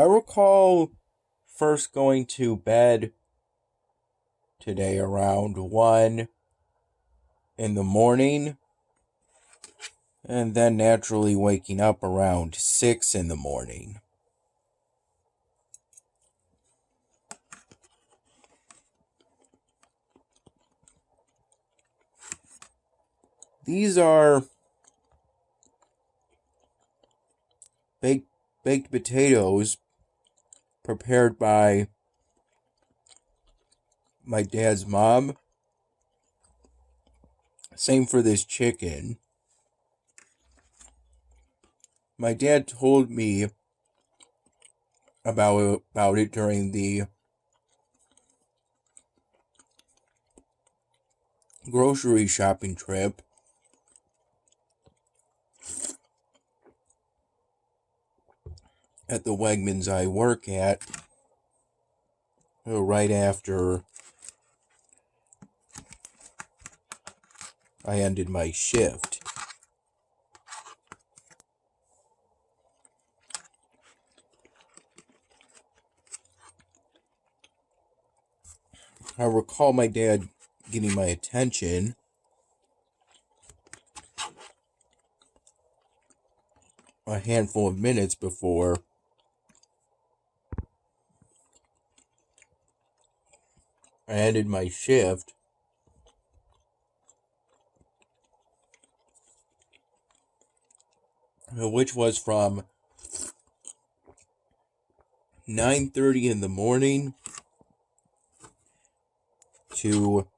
recall first going to bed today around 1 in the morning, and then naturally waking up around 6 in the morning. These are baked potatoes prepared by my dad's mom. Same for this chicken. My dad told me about it during the grocery shopping trip. At the Wegmans I work at, right after I ended my shift. I recall my dad getting my attention a handful of minutes before I ended my shift, which was from 9:30 in the morning to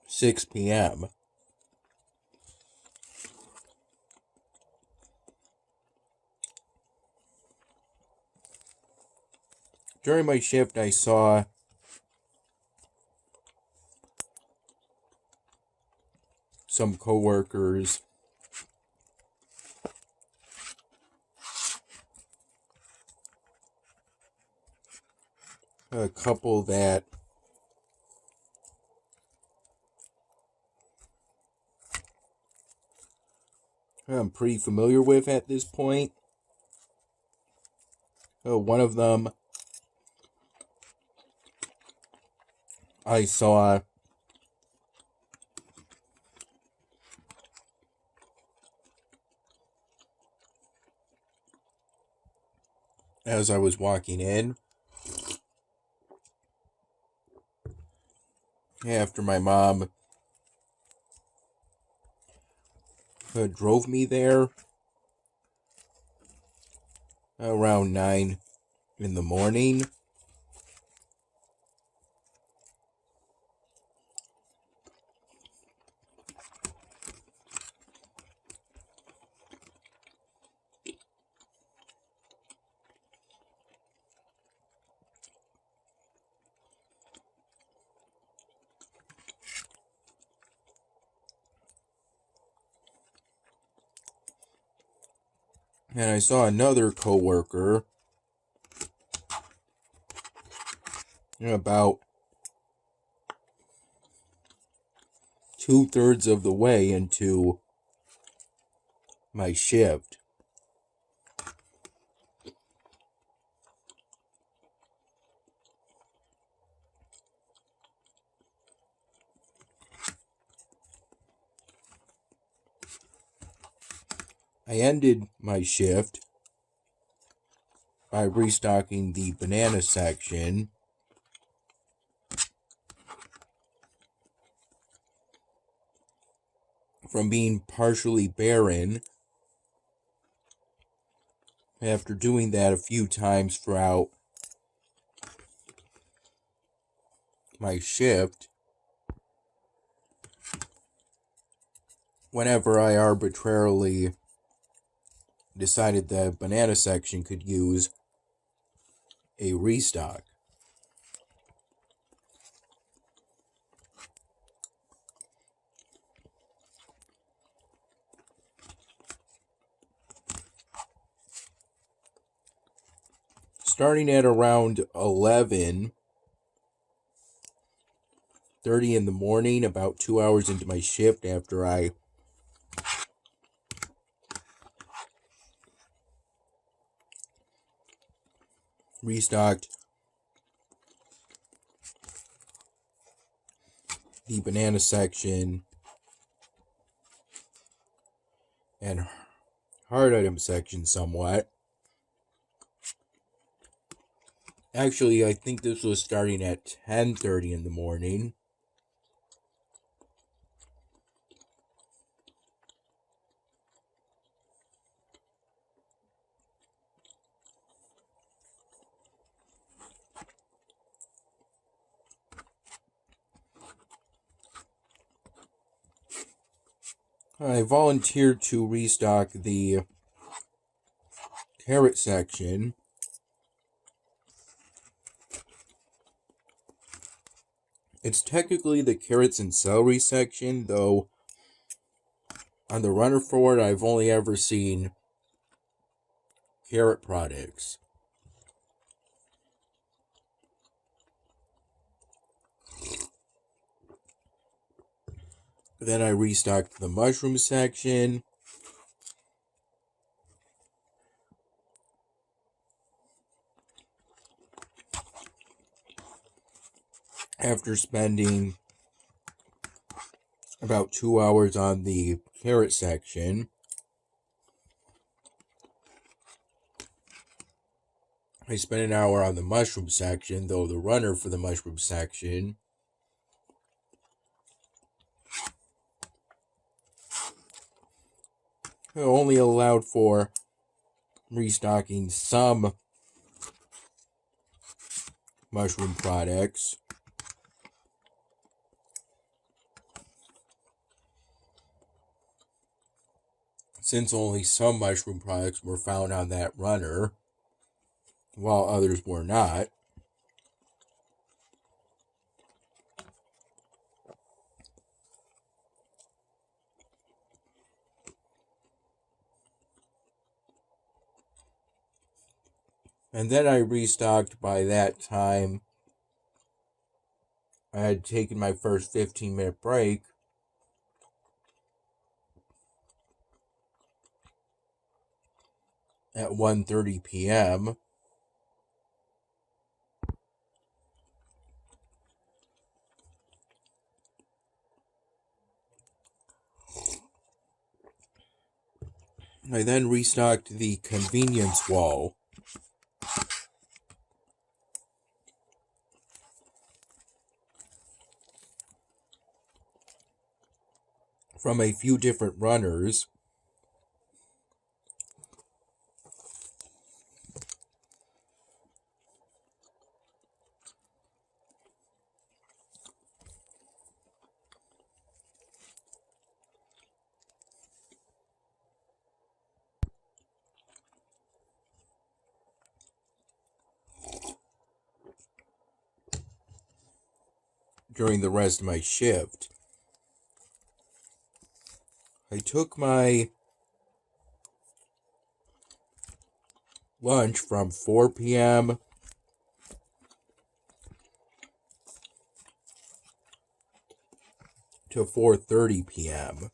6 p.m. During my shift, I saw some coworkers a couple that I'm pretty familiar with at this point. One of them I saw as I was walking in after my mom drove me there around 9 in the morning. And I saw another coworker about 2/3 of the way into my shift. I ended my shift by restocking the banana section from being partially barren. After doing that a few times throughout my shift, whenever I arbitrarily decided the banana section could use a restock. Starting at around 11:30 in the morning, about 2 hours into my shift after I restocked the banana section and hard item section somewhat. Actually, I think this was starting at 10:30 in the morning. I volunteered to restock the carrot section. It's technically the carrots and celery section, though on the runner for it, I've only ever seen carrot products. Then I restocked the mushroom section. After spending about 2 hours on the carrot section, I spent an hour on the mushroom section, though the runner for the mushroom section only allowed for restocking some mushroom products. Since only some mushroom products were found on that runner, while others were not. And then I restocked. By that time, I had taken my first 15-minute break. At 1:30 p.m. I then restocked the convenience wall. From a few different runners. During the rest of my shift, I took my lunch from 4 p.m. to 4:30 p.m.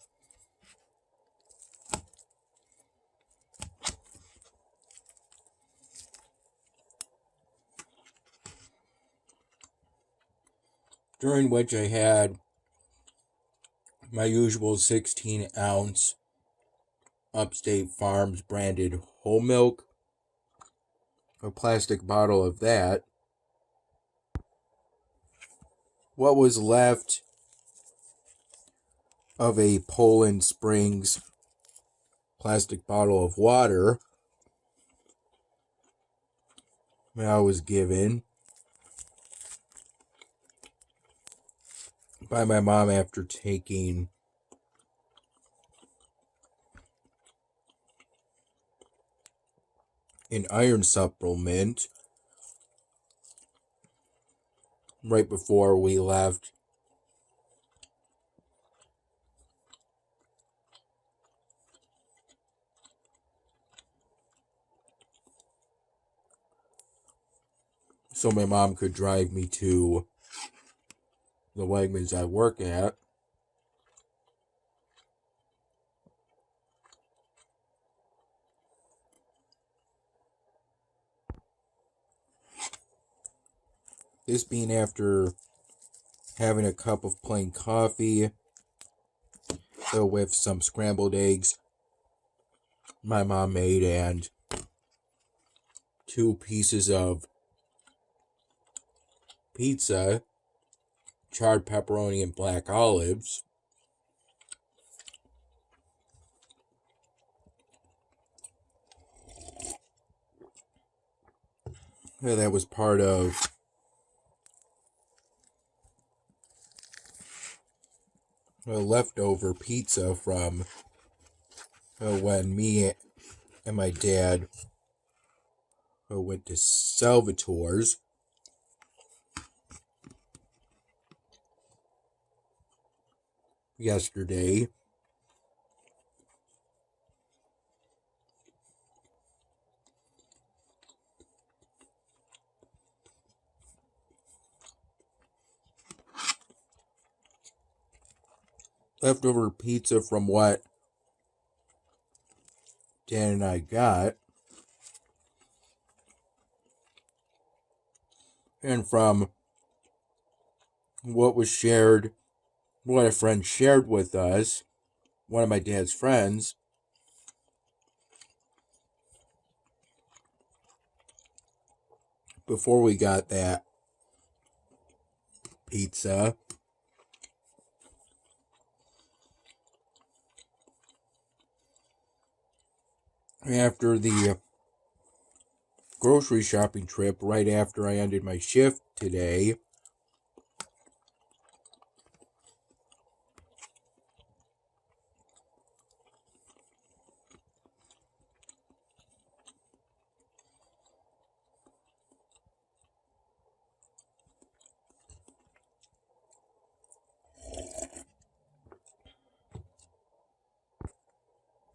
During which I had my usual 16-ounce Upstate Farms branded whole milk, a plastic bottle of that. What was left of a Poland Springs plastic bottle of water that I was given by my mom after taking an iron supplement right before we left so my mom could drive me to the Wegmans I work at. This being after having a cup of plain coffee with some scrambled eggs my mom made and 2 pieces of pizza, charred pepperoni, and black olives. That was part of a leftover pizza from when me and my dad went to Salvatore's yesterday. Leftover pizza from what Dan and I got, and from what was shared, what a friend shared with us, one of my dad's friends, before we got that pizza. After the grocery shopping trip, right after I ended my shift today,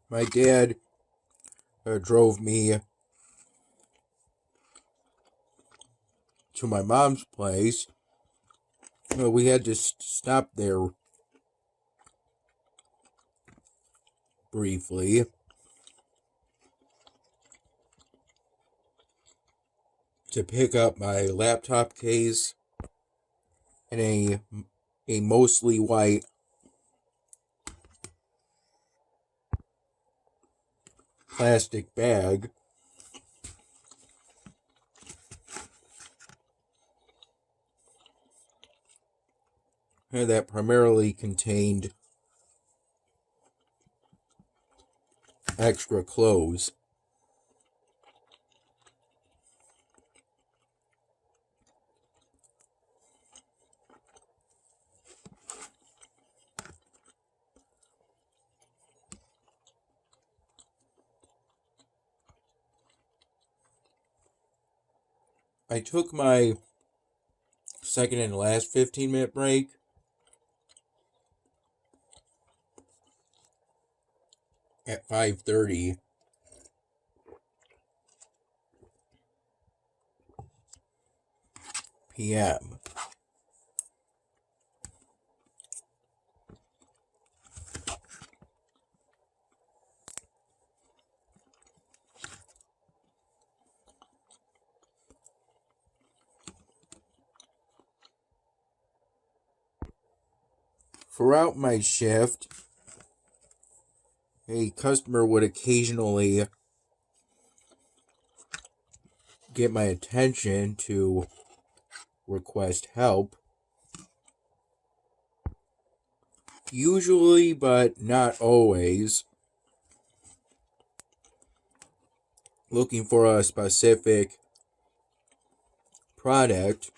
my dad drove me to my mom's place. We had to stop there briefly to pick up my laptop case and a mostly white plastic bag that primarily contained extra clothes. I took my second and last 15-minute break at 5:30 p.m. Throughout my shift, a customer would occasionally get my attention to request help. Usually, but not always, looking for a specific product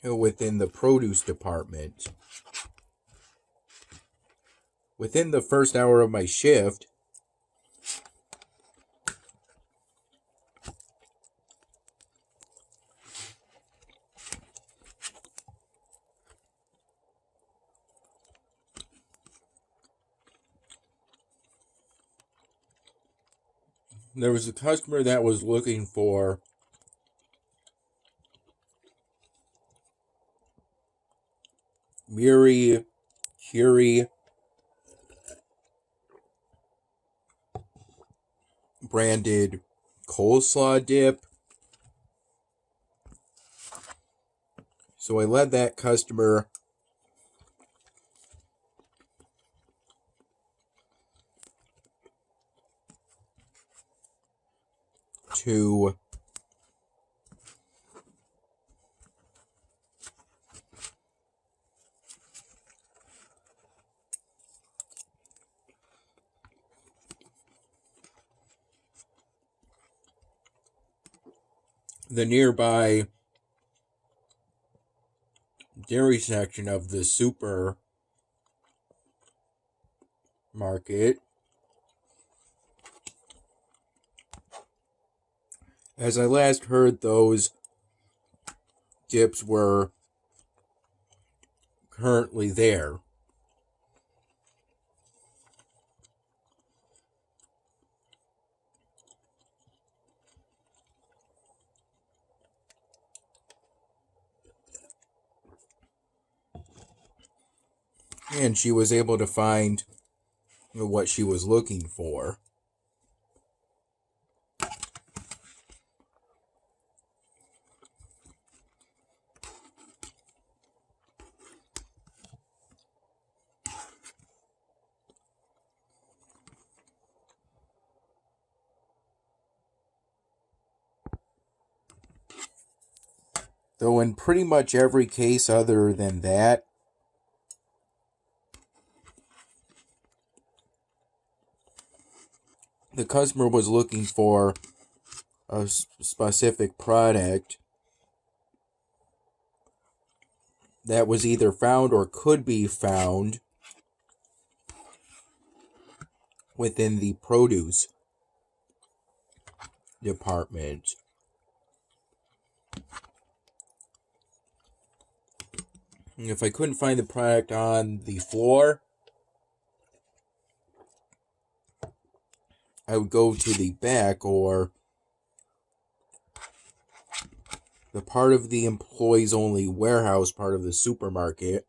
within the produce department. Within the first hour of my shift, there was a customer that was looking for Muri, Curie, branded coleslaw dip. So I led that customer to the nearby dairy section of the supermarket. As I last heard, those dips were currently there. And she was able to find what she was looking for. Though in pretty much every case other than that, the customer was looking for a specific product that was either found or could be found within the produce department. If I couldn't find the product on the floor, I would go to the back or the part of the employees only warehouse part of the supermarket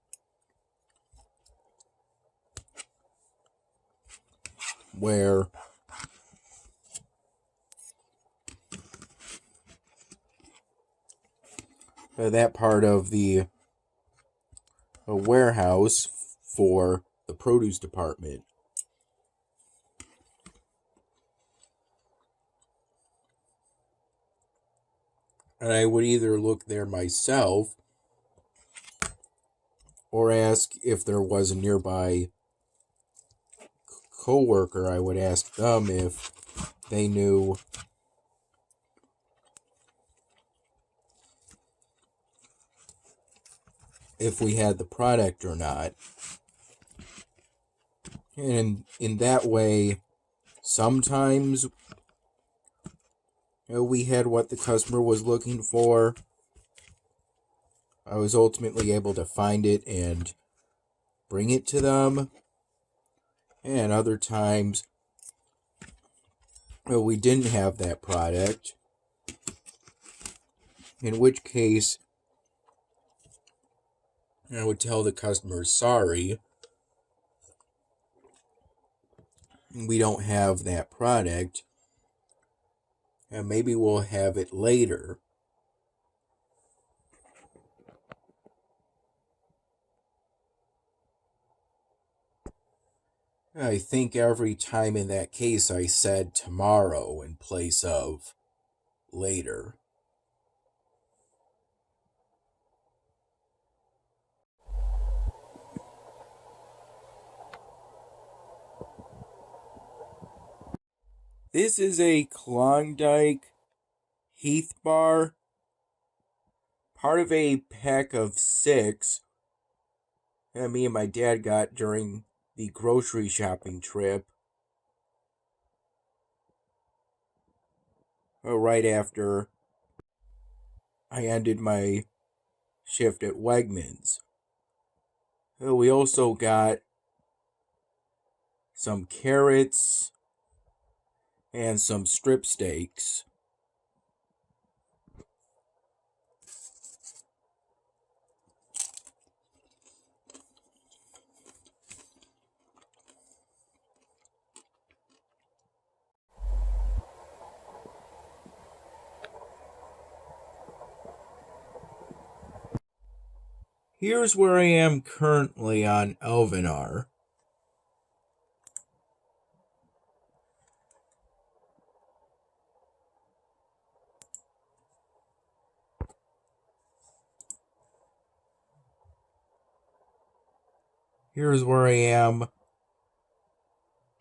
where that part of the warehouse for the produce department. And I would either look there myself or ask if there was a nearby coworker. I would ask them if they knew if we had the product or not. And in that way, sometimes we had what the customer was looking for. I was ultimately able to find it and bring it to them. And other times, we didn't have that product. In which case, I would tell the customer, sorry, we don't have that product. And maybe we'll have it later. I think every time in that case I said tomorrow in place of later. This is a Klondike Heath bar, part of a pack of 6 that me and my dad got during the grocery shopping trip right after I ended my shift at Wegmans. We also got some carrots and some strip steaks. here's where I am currently on Elvenar. Here's where I am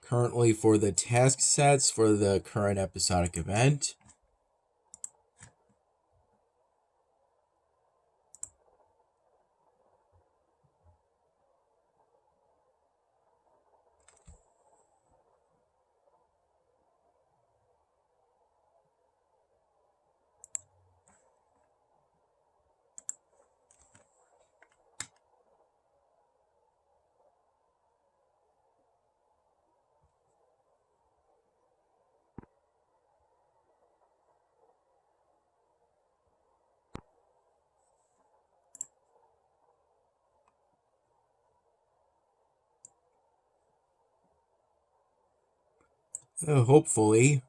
currently for the task sets for the current episodic event. Hopefully.